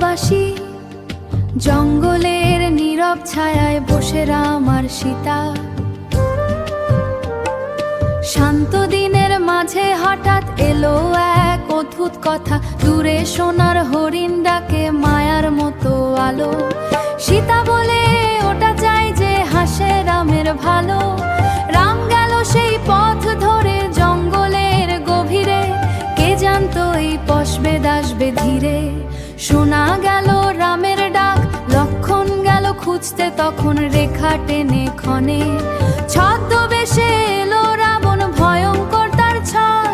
হালকাবাসী জঙ্গলের নীরব ছায়ায় বসে রাম আর সীতা। শান্ত দিনের মাঝে হঠাৎ এলো এক অদ্ভুত কথা, দূরে সোনার হরিণ ডাকে মায়ার মতো আলো। সীতা বলে ওটা চাই যে হাসে রামের ভালো। রাম গেল সেই পথ ধরে জঙ্গলের গভীরে, কে জানতো এই পশবেদ আসবে ধীরে। শোনা গেল রামের ডাক, লক্ষণ গেল খুঁজতে তখন রেখা টেনে ক্ষণে। ছদ্মবেশে এলো রাবণ ভয়ঙ্কর তার ছল,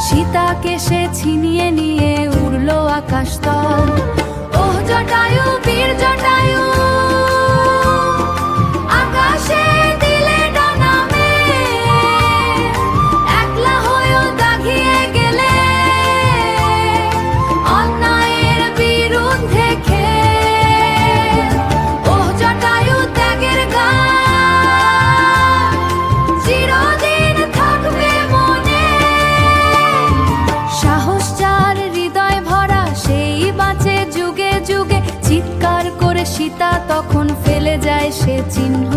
সীতাকে সে ছিনিয়ে নিয়ে উড়লো আকাশ তল। ওহ জটায়ু বীর জটায়ু, আকাশে দিলে ডানা মেলে, একলা হয়েও দাগিয়ে গেলে অন্যায়ের বিরুদ্ধে খেল। ওহ জটায়ু ত্যাগের গান চিরদিন থাকবে মনে। সাহস যার হৃদয় ভরা সেই বাঁচে যুগে যুগে, চিৎকার করে সীতা তখন ফেলে যায় সে চিহ্ন।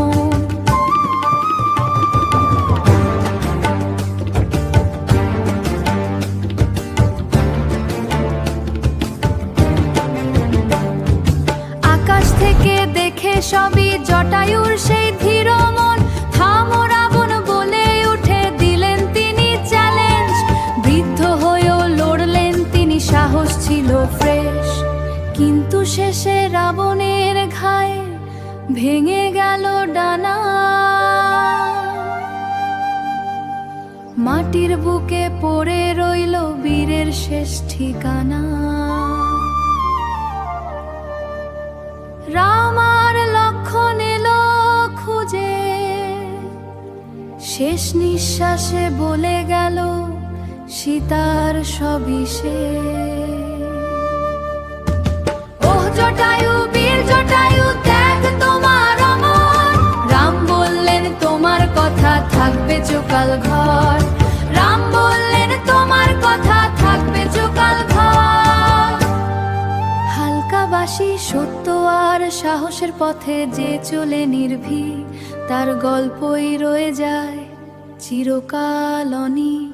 আকাশ থেকে দেখে সবই জটায়ুর সেই ধীর মন। থামো রাবণ বলে উঠে দিলেন তিনি চ্যালেঞ্জ। বৃদ্ধ হয়েও লড়লেন তিনি, সাহস ছিল ফ্রেশ। কিন্তু শেষে রাবণের ঘায়ে ভেঙে গেল ডানা, মাটির বুকে পড়ে রইল বীরের শেষ ঠিকানা। রাম আর লক্ষণ এলো খুঁজে, শেষ নিঃশ্বাসে বলে গেল সীতার সবই শেষ। ওহ জটায়ু বীর জটায়ু, ত্যাগ তোমার অমর। রাম বললেন তোমার কথা থাকবে চিরকাল ঘর। রাম বললেন তোমার কথা থাকবে চিরকাল ঘর। হালকাবাসী সত্য আর সাহসের পথে যে চলে নির্ভীক, তার গল্পই রয়ে যায় চিরকাল অনীক।